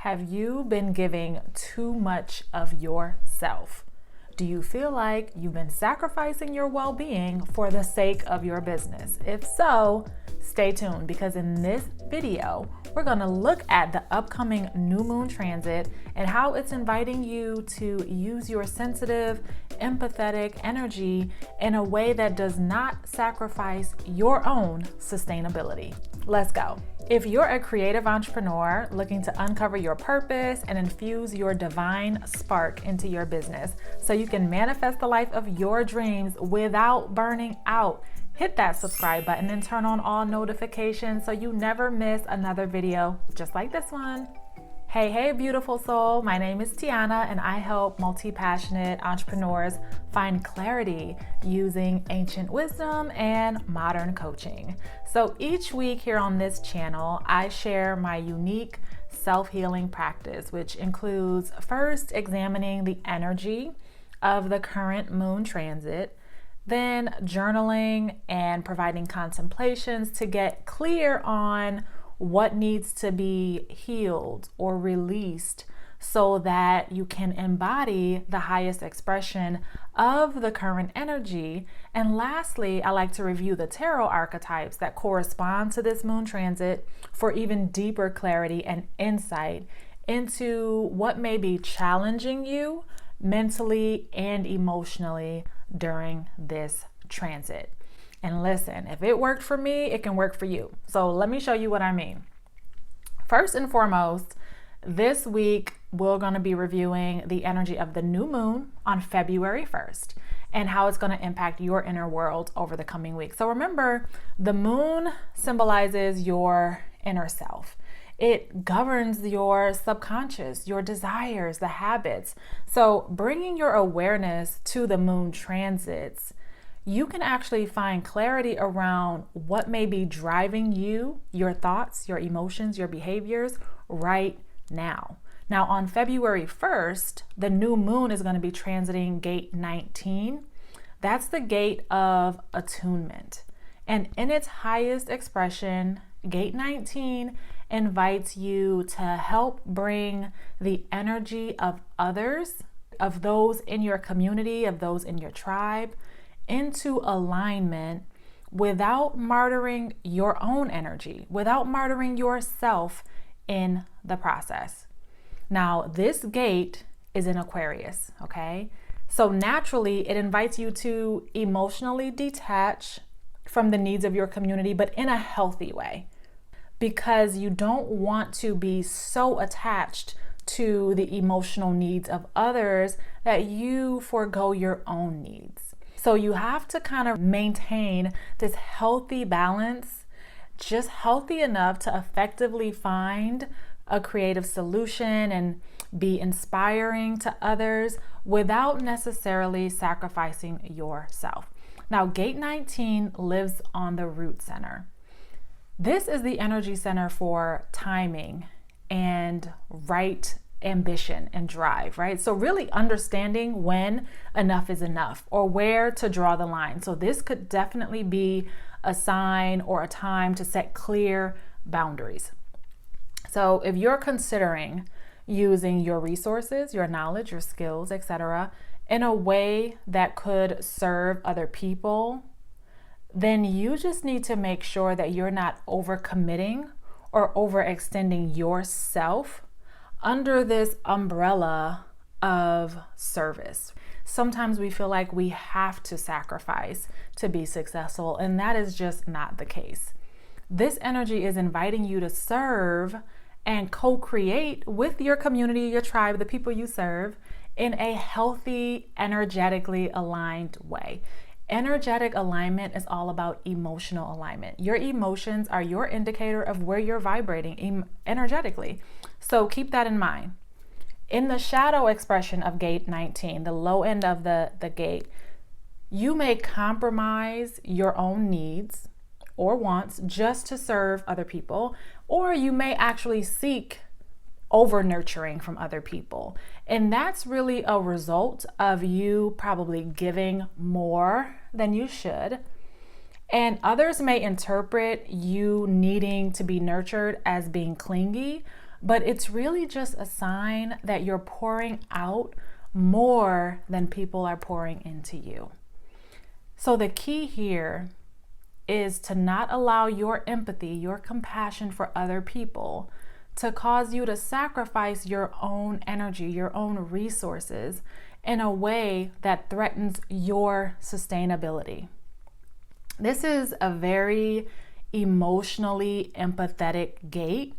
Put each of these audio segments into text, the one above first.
Have you been giving too much of yourself? Do you feel like you've been sacrificing your well-being for the sake of your business? If so, stay tuned, because in this video, we're going to look at the upcoming new moon transit and how it's inviting you to use your sensitive, empathetic energy in a way that does not sacrifice your own sustainability. Let's go. If you're a creative entrepreneur looking to uncover your purpose and infuse your divine spark into your business so you can manifest the life of your dreams without burning out, hit that subscribe button and turn on all notifications so you never miss another video just like this one. Hey, beautiful soul. My name is Tiana and I help multi-passionate entrepreneurs find clarity using ancient wisdom and modern coaching. So each week here on this channel, I share my unique self-healing practice, which includes first examining the energy of the current moon transit, then journaling and providing contemplations to get clear on what needs to be healed or released so that you can embody the highest expression of the current energy. And lastly, I like to review the tarot archetypes that correspond to this moon transit for even deeper clarity and insight into what may be challenging you mentally and emotionally during this transit. And listen, if it worked for me, it can work for you. So let me show you what I mean. First and foremost, this week, we're going to be reviewing the energy of the new moon on February 1st and how it's going to impact your inner world over the coming week. So remember, the moon symbolizes your inner self. It governs your subconscious, your desires, the habits. So bringing your awareness to the moon transits, you can actually find clarity around what may be driving you, your thoughts, your emotions, your behaviors right now. Now, on February 1st, the new moon is going to be transiting gate 19. That's the gate of attunement. And in its highest expression, gate 19 invites you to help bring the energy of others, of those in your community, of those in your tribe, into alignment without martyring your own energy, without martyring yourself in the process. Now, this gate is in Aquarius, okay? So naturally, it invites you to emotionally detach from the needs of your community, but in a healthy way, because you don't want to be so attached to the emotional needs of others that you forego your own needs. So you have to kind of maintain this healthy balance, just healthy enough to effectively find a creative solution and be inspiring to others without necessarily sacrificing yourself. Now, gate 19 lives on the root center. This is the energy center for timing and right ambition and drive, right? So really understanding when enough is enough or where to draw the line. So this could definitely be a sign or a time to set clear boundaries. So if you're considering using your resources, your knowledge, your skills, etc., in a way that could serve other people, then you just need to make sure that you're not overcommitting or overextending yourself under this umbrella of service. Sometimes we feel like we have to sacrifice to be successful, and that is just not the case. This energy is inviting you to serve and co-create with your community, your tribe, the people you serve in a healthy, energetically aligned way. Energetic alignment is all about emotional alignment. Your emotions are your indicator of where you're vibrating energetically. So keep that in mind. In the shadow expression of gate 19, the low end of the gate, you may compromise your own needs or wants just to serve other people, or you may actually seek over nurturing from other people. And that's really a result of you probably giving more than you should. And others may interpret you needing to be nurtured as being clingy, but it's really just a sign that you're pouring out more than people are pouring into you. So the key here is to not allow your empathy, your compassion for other people to cause you to sacrifice your own energy, your own resources in a way that threatens your sustainability. This is a very emotionally empathetic gate,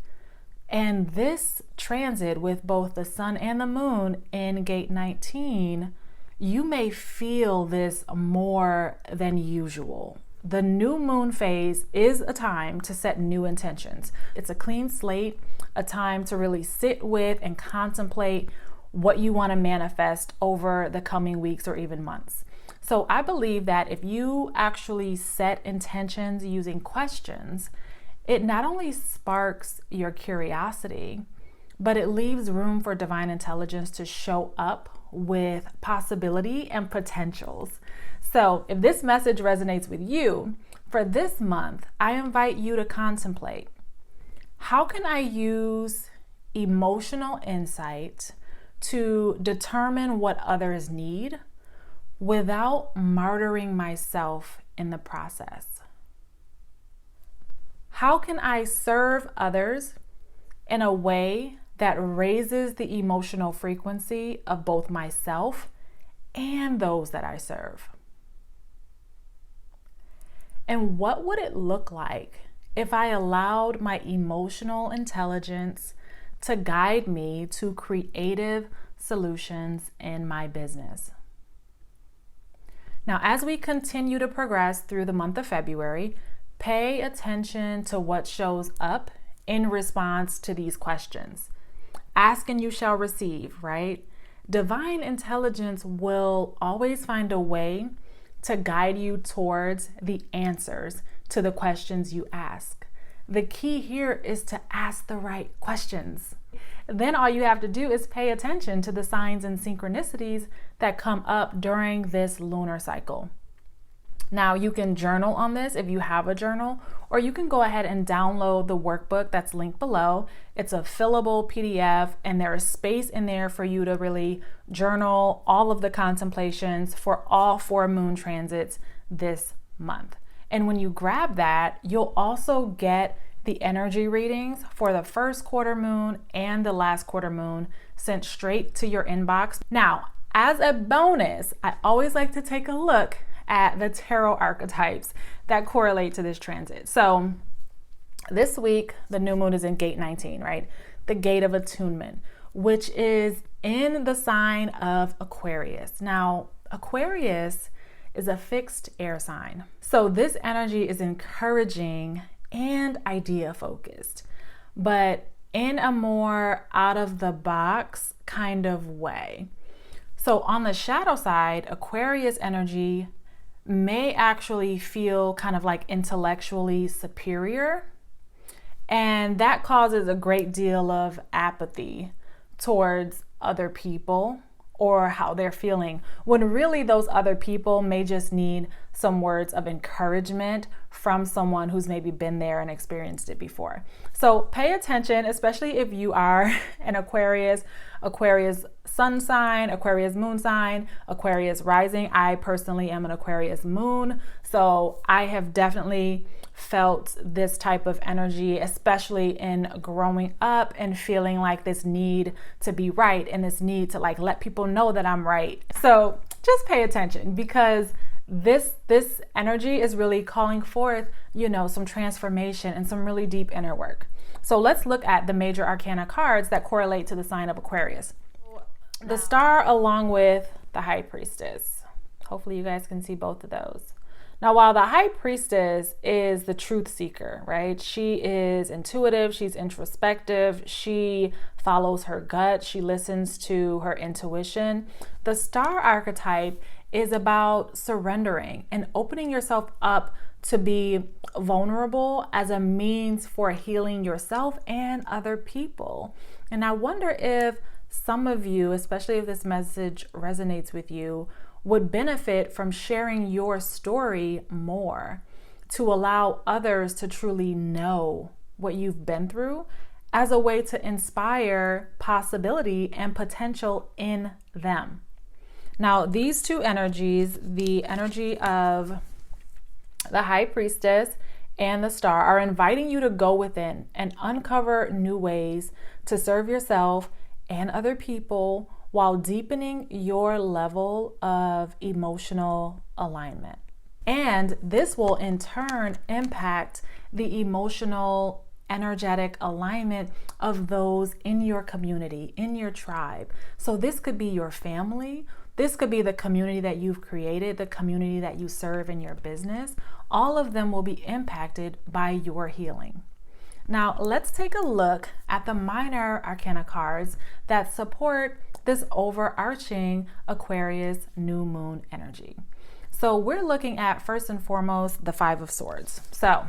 and this transit with both the sun and the moon in gate 19, you may feel this more than usual. The new moon phase is a time to set new intentions. It's a clean slate, a time to really sit with and contemplate what you want to manifest over the coming weeks or even months. So I believe that if you actually set intentions using questions, it not only sparks your curiosity, but it leaves room for divine intelligence to show up with possibility and potentials. So if this message resonates with you, for this month, I invite you to contemplate, how can I use emotional insight to determine what others need without martyring myself in the process? How can I serve others in a way that raises the emotional frequency of both myself and those that I serve? And what would it look like if I allowed my emotional intelligence to guide me to creative solutions in my business? Now, as we continue to progress through the month of February, pay attention to what shows up in response to these questions. Ask and you shall receive, right? Divine intelligence will always find a way to guide you towards the answers to the questions you ask. The key here is to ask the right questions. Then all you have to do is pay attention to the signs and synchronicities that come up during this lunar cycle. Now, you can journal on this if you have a journal, or you can go ahead and download the workbook that's linked below. It's a fillable PDF, and there is space in there for you to really journal all of the contemplations for all 4 moon transits this month. And when you grab that, you'll also get the energy readings for the first quarter moon and the last quarter moon sent straight to your inbox. Now, as a bonus, I always like to take a look at the tarot archetypes that correlate to this transit. So this week, the new moon is in gate 19, right? The Gate of Attunement, which is in the sign of Aquarius. Now, Aquarius is a fixed air sign. So this energy is encouraging and idea focused, but in a more out of the box kind of way. So on the shadow side, Aquarius energy may actually feel kind of like intellectually superior, and that causes a great deal of apathy towards other people or how they're feeling, when really those other people may just need some words of encouragement from someone who's maybe been there and experienced it before. So pay attention, especially if you are an Aquarius sun sign, Aquarius moon sign, Aquarius rising. I personally am an Aquarius moon, so I have definitely felt this type of energy, especially in growing up and feeling like this need to be right and this need to like let people know that I'm right. So just pay attention, because this energy is really calling forth, some transformation and some really deep inner work. So let's look at the major arcana cards that correlate to the sign of Aquarius. The Star along with the High Priestess. Hopefully you guys can see both of those. Now, while the High Priestess is the truth seeker, right? She is intuitive, she's introspective, she follows her gut, she listens to her intuition. The Star archetype is about surrendering and opening yourself up to be vulnerable as a means for healing yourself and other people. And I wonder if some of you, especially if this message resonates with you, would benefit from sharing your story more to allow others to truly know what you've been through as a way to inspire possibility and potential in them. Now, these two energies, the energy of the High Priestess and the Star, are inviting you to go within and uncover new ways to serve yourself and other people while deepening your level of emotional alignment. And this will in turn impact the emotional, energetic alignment of those in your community, in your tribe. So this could be your family. This could be the community that you've created, the community that you serve in your business. All of them will be impacted by your healing. Now, let's take a look at the minor arcana cards that support this overarching Aquarius new moon energy. So we're looking at, first and foremost, the Five of Swords. So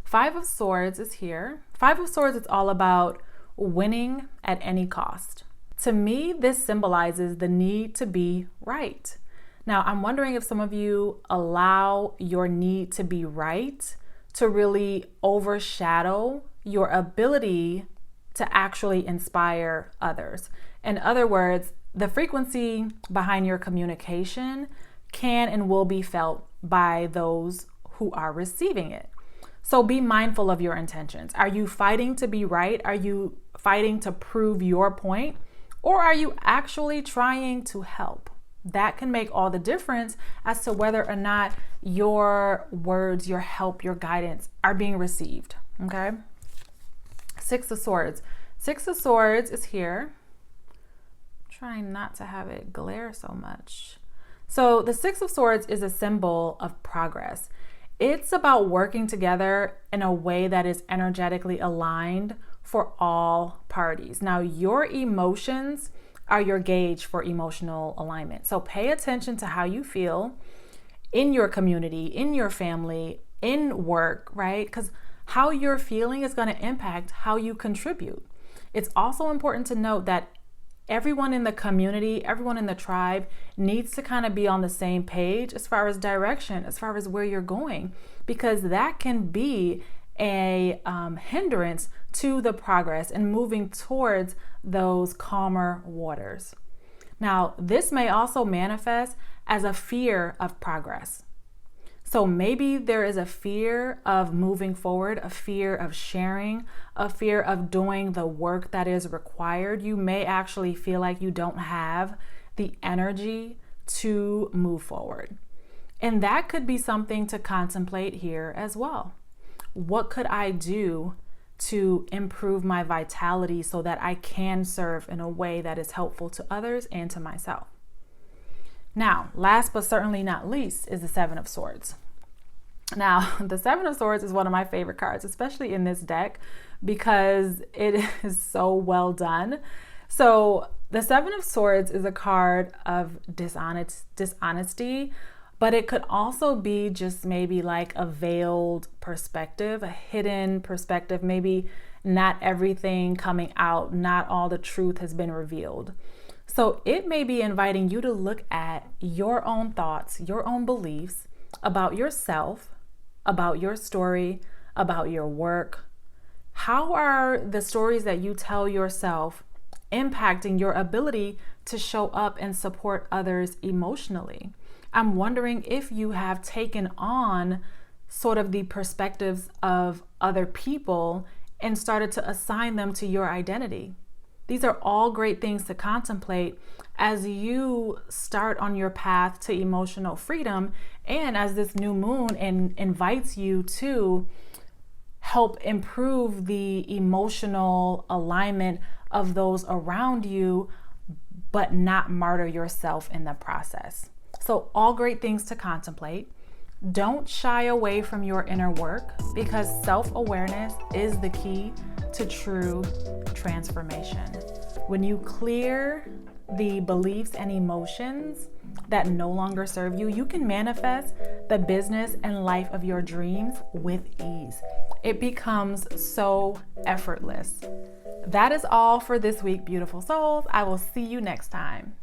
Five of Swords is here. Five of Swords, it's all about winning at any cost. To me, this symbolizes the need to be right. Now, I'm wondering if some of you allow your need to be right to really overshadow your ability to actually inspire others. In other words, the frequency behind your communication can and will be felt by those who are receiving it. So be mindful of your intentions. Are you fighting to be right? Are you fighting to prove your point? Or are you actually trying to help? That can make all the difference as to whether or not your words, your help, your guidance are being received. Okay? Six of Swords. Six of Swords is here. Trying not to have it glare so much. So the Six of Swords is a symbol of progress. It's about working together in a way that is energetically aligned for all parties. Now, your emotions are your gauge for emotional alignment. So pay attention to how you feel in your community, in your family, in work, right? Because how you're feeling is going to impact how you contribute. It's also important to note that everyone in the community, everyone in the tribe needs to kind of be on the same page as far as direction, as far as where you're going, because that can be a hindrance to the progress and moving towards those calmer waters. Now, this may also manifest as a fear of progress. So maybe there is a fear of moving forward, a fear of sharing, a fear of doing the work that is required. You may actually feel like you don't have the energy to move forward. And that could be something to contemplate here as well. What could I do to improve my vitality so that I can serve in a way that is helpful to others and to myself? Now, last but certainly not least is the Seven of Swords. Now, the Seven of Swords is one of my favorite cards, especially in this deck, because it is so well done. So the Seven of Swords is a card of dishonesty, but it could also be just maybe like a veiled perspective, a hidden perspective, maybe not everything coming out, not all the truth has been revealed. So it may be inviting you to look at your own thoughts, your own beliefs about yourself, about your story, about your work. How are the stories that you tell yourself impacting your ability to show up and support others emotionally? I'm wondering if you have taken on sort of the perspectives of other people and started to assign them to your identity. These are all great things to contemplate as you start on your path to emotional freedom, and as this new moon invites you to help improve the emotional alignment of those around you, but not martyr yourself in the process. So all great things to contemplate. Don't shy away from your inner work, because self-awareness is the key to true transformation. When you clear the beliefs and emotions that no longer serve you, you can manifest the business and life of your dreams with ease. It becomes so effortless. That is all for this week, beautiful souls. I will see you next time.